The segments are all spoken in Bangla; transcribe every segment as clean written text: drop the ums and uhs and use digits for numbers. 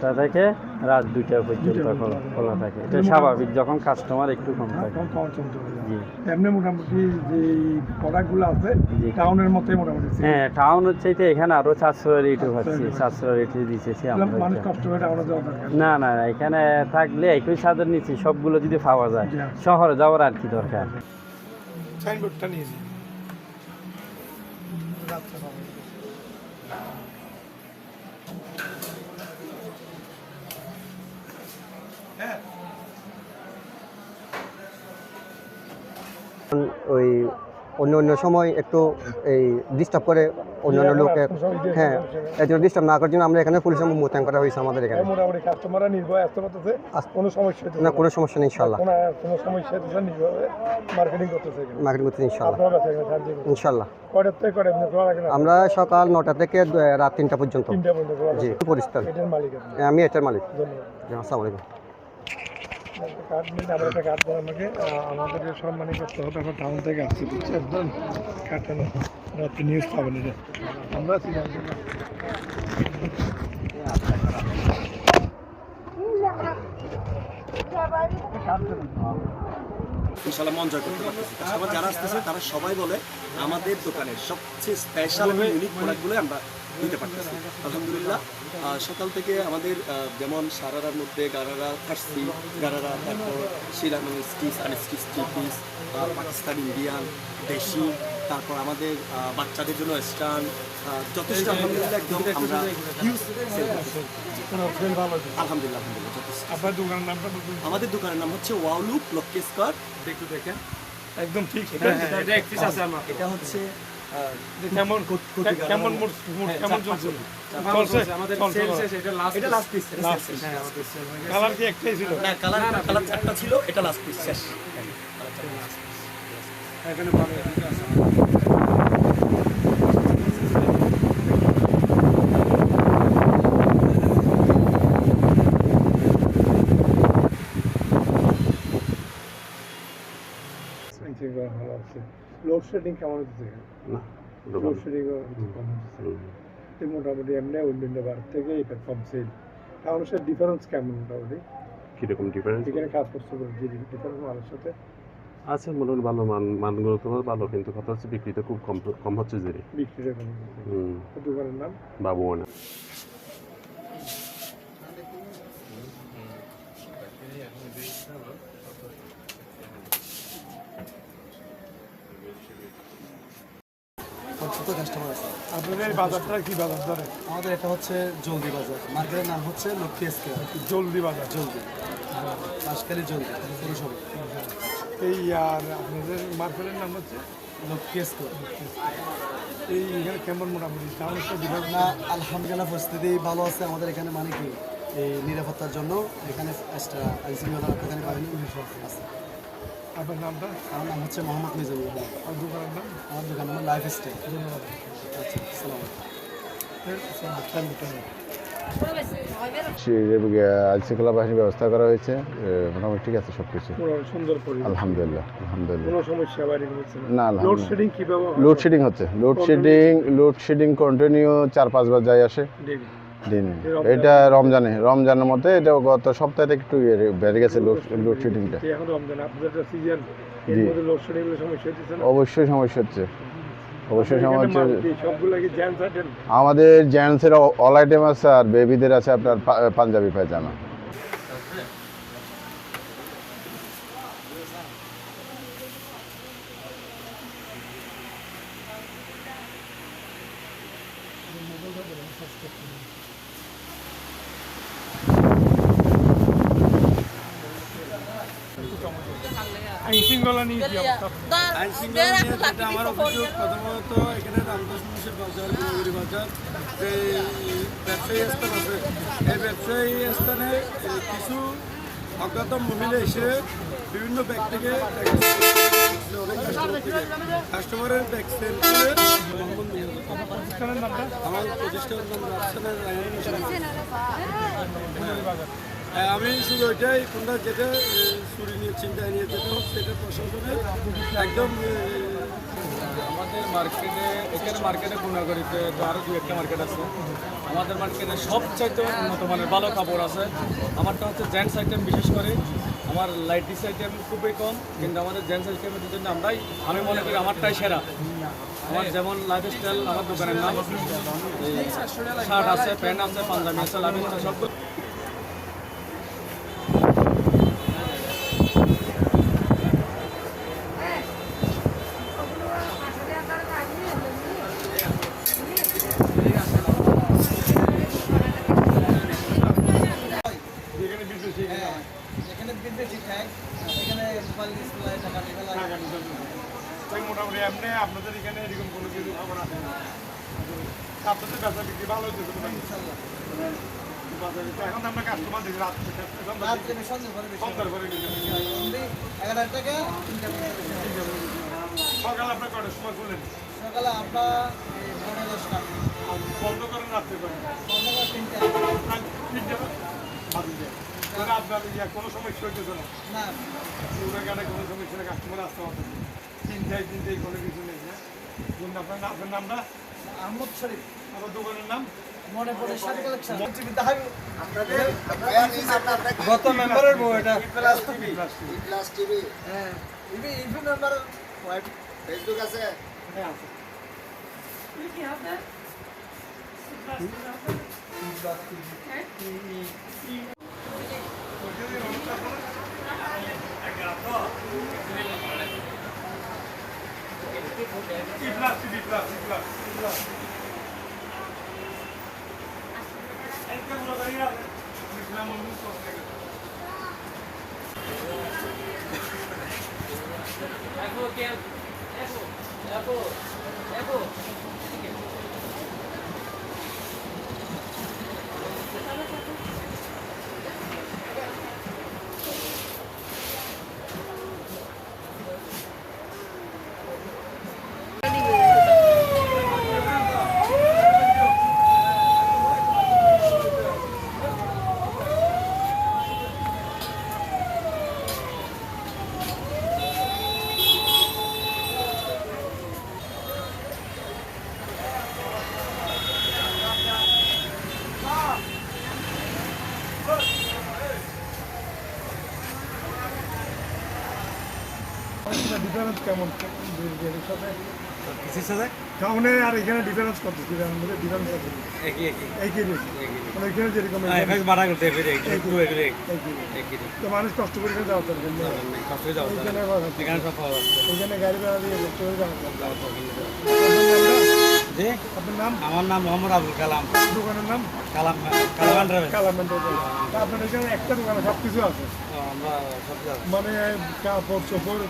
টা থেকে রাত 2টা পর্যন্ত খোলা থাকে। এটা স্বাভাবিক যখন কাস্টমার একটু কম থাকে। জি এমনি মোটামুটি যে প্রোডাক্টগুলো আছে টাউনের মতোই মোটামুটি। হ্যাঁ, টাউনের চাইতে এখানে আরো 400 রেটও পাচ্ছি, 400 রেটে দিতেছি আমরা। মানুষ কষ্ট করে টাউনে যাওয়া দরকার না না না, এখানে থাকলে একই ছাদের নিচে সবগুলো যদি পাওয়া যায়, শহরে যাওয়ার আর কি দরকার। সাইনবোর্ডটা নিয়েছি ওই অন্য সময় একটু এই ডিস্টার্ব করে অন্যান্য লোকে, হ্যাঁ এই জন্য ডিস্টার্ব না করার জন্য আমরা এখানে পুলিশ মোতায়েন করা হয়েছে আমাদের এখানে। মোটামুটি কাস্টমাররা নির্ভয় আসতে পারতেছে, কোনো সমস্যা হচ্ছে না, কোনো সমস্যা নেই ইনশাল্লাহ। কোনো সমস্যা হচ্ছে নির্ভয় মার্কেটিং করতেছে, মার্কেটিং করতেছে ইনশাল্লাহ ইনশাল্লাহ। কয়টার থেকে কয়টা আমরা সকাল 9টা থেকে রাত 3টা পর্যন্ত। জি পরিষ্কার। এটার মালিক আমি এটার মালিক। ধন্যবাদ। আসসালামু আলাইকুম। কার্ড নিন, আমরা একটা কার্ড দেওয়া আমাকে, আমাদের সম্মানিত করতে হবে। আমরা টাউন থেকে আসছি, বুঝছেন? কার্ডটা না রাত্রি নিউজ পাবেন, এটা আমরা আছি না। ইনশাআল্লাহ মন জয় করতে পারতেছি। কাস্টমার যারা আসতেছে তারা সবাই বলে আমাদের দোকানের সবচেয়ে স্পেশাল এবং ইউনিক প্রোডাক্টগুলো আমরা দিতে পারতেছি। আলহামদুলিল্লাহ সকাল থেকে আমাদের যেমন সারারার মধ্যে গারারা ফার্সি গারারা, তারপর শিরানো stitch unstitch three piece, Pakistan Indian দেশি, তারপর আমাদের বাচ্চাদের জন্য ওয়েস্টার্ন, যথেষ্ট আলহামদুলিল্লাহ একদম আমরা হিউজ সেল করতেছি। আলহামদুলিল্লাহ আলহামদুলিল্লাহ যথেষ্ট। আপনার দোকানের নামটা আমাদের দোকানের নাম হচ্ছে ওয়াওলুক লক্ষ্মী স্কোয়ার। একটু দেখেন একদম ঠিক। এটা হচ্ছে কেমন কেমন কেমন চলছে? এটা লাস্ট পিস। কালার কি একটাই ছিল? না, কালার চারটা ছিল, এটা লাস্ট পিস শেষ। এখানে ভালো আছে। লোডশেডিং কেমন হচ্ছে? লোডশেডিং কম হচ্ছে মোটামুটি। এমনি অন্যান্য বার থেকে এটা কম সেল। টাউনের ডিফারেন্স কেমন মোটামুটি? কিরকম ডিফারেন্স? এখানে কাজ করতে ডিফারেন্স মানুষের সাথে আছে মোটামুটি ভালো মানগুলো তো ভালো, কিন্তু কথা হচ্ছে বিক্রিটা খুব কম হচ্ছে যে। বিক্রিটা কম। দোকানের নাম বাবুয়ানা। কাস্টমার আছে আপনাদের বাজারটা কি বাজার ধরে? আমাদের এটা হচ্ছে জলদি বাজার, মার্কেটের নাম হচ্ছে লক্ষ্মী স্কয়ার। জলদি বাজার, জলদি আজকালই জলদি পুরসভা। এই আর আপনাদের মার্কেটের নাম হচ্ছে লক্ষ্মী স্কয়ার। এই এখানে কেমন মোটামুটি টাউনের ডিফারেন্স? না, আলহামদুলিল্লাহ পরিস্থিতি ভালো আছে আমাদের এখানে। মানে কি এই নিরাপত্তার জন্য এখানে এক্সট্রা আইনশৃঙ্খলা এখানে বাহিনী আছে। আপনার নামটা? আমার নাম হচ্ছে মোহাম্মদ মিজানুর রহমান। আর দোকানের নাম? আমার দোকানের নাম লাইফ স্টাইল। ধন্যবাদ। আচ্ছা, আসসালামু আইনশৃঙ্খলা বাহিনীর ব্যবস্থা করা হয়েছে, মোটামুটি ঠিক আছে সব কিছু। সুন্দর আলহামদুলিল্লাহ আলহামদুলিল্লাহ। কোনো সমস্যা বাইরে হচ্ছে না, লোডশেডিং কিভাবে? লোডশেডিং হচ্ছে, লোডশেডিং কন্টিনিউ 4-5 বার যাই আসে দিন। এটা রমজানের মধ্যে এটা গত সপ্তাহে একটু বেড়ে গেছে লোডশেডিংটা। এখন রমজান আপনাদের সিজন, এর মধ্যে লোডশেডিং এর সমস্যা হচ্ছে না? অবশ্যই সমস্যা হচ্ছে, অবশ্যই সমস্যা হচ্ছে। সবগুলো কি জেন্টস আইটেম? আমাদের জেন্টসের অল আইটেম আছে, আর বেবিদের আছে আপনার পাঞ্জাবি পায়জামা। আইনশৃঙ্খলা নিয়ে কি অবস্থা? আইনশৃঙ্খলা নিয়ে যেটা আমার অভিযোগ, প্রথমত এখানে রামদাস মানুষের বাজার, গুরুগুরি বাজার, যে ব্যবসায়ী স্থান আছে, এই ব্যবসায়ী স্থানে কিছু অজ্ঞাত মহিলা এসে বিভিন্ন ব্যাগ থেকে অনেক কাস্টমারের ব্যাগ সেল করে প্রতিষ্ঠানের নামটা? আমার প্রতিষ্ঠানের নাম রাফসানের আমি শুধু ওইটাই কোনটা যেটা চুরি নিয়ে চিন্তায় নিয়ে যেতে হোক সেটা প্রশাসনের একদম আমাদের এখানে মার্কেটে গুণাগরিতে তো আরও দু একটা মার্কেট আছে। আমাদের মার্কেটে সবচাইতে উন্নত মানের ভালো কাপড় আছে। আমারটা হচ্ছে জেন্টস আইটেম, বিশেষ করে আমার লাইটিস আইটেম খুবই কম, কিন্তু আমাদের জেন্টস আইটেমের জন্য আমি মনে করি আমারটাই সেরা। আমার যেমন লাইফস্টাইল আমার দোকানের নাম, শার্ট আছে, প্যান্ট আছে, পাঞ্জাবি আছে, লাইফ আছে, সবগুলো। মোটামুটি এমনি আপনাদের এখানে এরকম কোনো কিছু খবর আছে না? আপনাদের ব্যবসা বিক্রি ভালো হচ্ছে তো বাজারে? তো এখন তো আমরা কাস্টমার দেখি সন্ধ্যার পরে সকালে আপনার কটার সময় খুলেন? সকালে আপনার 10:30 বন্ধ করেন রাত্রে করেন? 3টা। আপনার কোনো সমস্যা হইতেছে না? না, ওখানে কোনো সমস্যা নেই, কাস্টমার আসতে হবে। চিন্তায় কোনো কিছু নেই। হ্যাঁ, আপনার নামটা? আহমদ শরীফ। আমার দোকানের নাম? মনে পড়ে শাড়ি কালেকশন। গত মেম্বারের বউ এটা। Plus TV. হ্যাঁ, ইভি নাম্বার ফেসবুক আছে। হ্যাঁ আছে। ডিফারেন্স কেমন টাউনে আর এখানে ডিফারেন্স কত? ডিফারেন্স কত? একই রেট মানে এখানে যেরকম তো মানুষ কষ্ট করে যাওয়া দরকার এখানে গাড়ি ভাড়া দিয়ে চলে যাওয়া আপনার নাম? আমার নাম মোহাম্মদ আবুল কালাম। দোকানের নাম? কালামান আপনার এখানে একটা দোকানে সব কিছু আছে আমরা সব মানে কাপড় চোপড়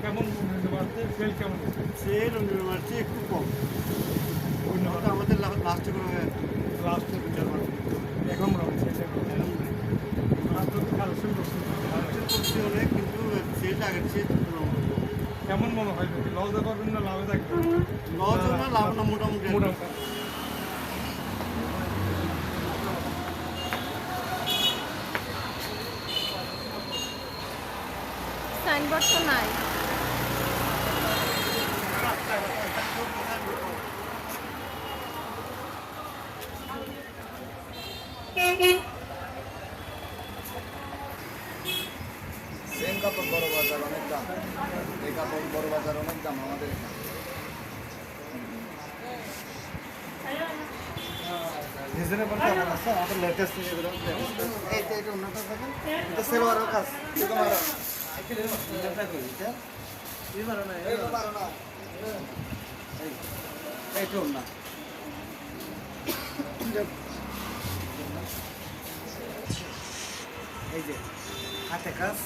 কেমন সেল কেমন? সেল মারছে একটু কম, আমাদের লাস্টে করে লাস্টে এখন কালেকশন করছে অনেক, কিন্তু সেলটা আগের চেয়ে কেমন মনে হয়? লসে পারবেন না লাভে থাকবেন? লস না লাভ না, মোটামুটি মোটামুটি সাইনবোর্ড তো নাই। সেম কাপড় বড় বাজার অনেক দাম, এই কাপড় বড় বাজার অনেক দাম আমাদের রিজনেবল কেমন আছে আমাদের লেটেস্ট এইটা উন্নত থাকেন এটা সেলোয়ারও কাজ তোমার এইটা না এই যে হাতে কাজ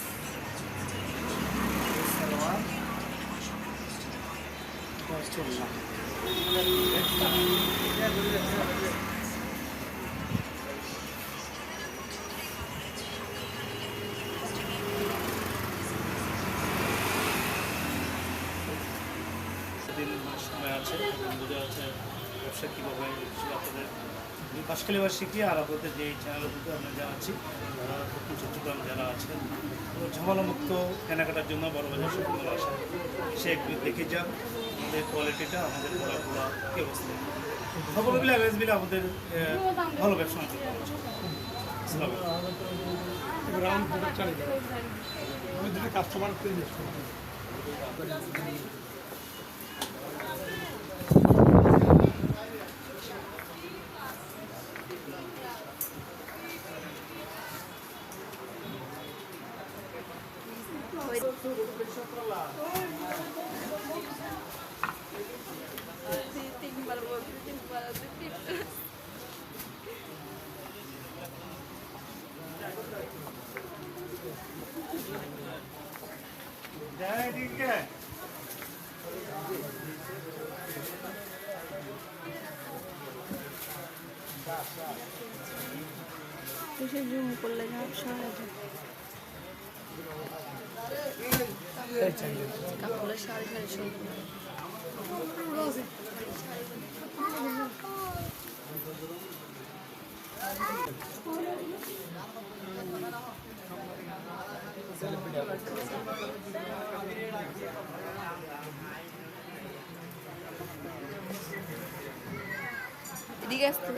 সালোয়ার চলনা সময় আছে, বন্ধুদের আছে ব্যবসা কীভাবে আপনাদের বাসখালীবাসীকে আর আপনাদের যে চ্যানেলগুলোতে আমরা যারা আছি তারা দক্ষিণ চট্টগ্রাম যারা আছেন ঝামেলামুক্ত কেনাকাটার জন্য বড় বাজার শপিং মলে আসা সে একটু দেখে যান আমাদের কোয়ালিটিটা আমাদের প্রোডাক্টগুলো কী অবস্থা সকল মিলে অ্যাভারেজ মিলে আমাদের ভালো ব্যবসা করতে পারছি। রাউন্ড প্রোডাক্ট চালিয়ে যাবে আমি দুটো কাস্টমার পেয়ে তিনবার বলছি, তিনবার আছে, তিনবার। এসে জুম করলে ঝাপসা হয়ে যায়। কাপড়ের সাড়ে সাড়ে সুন্দর। এদিকে আসতে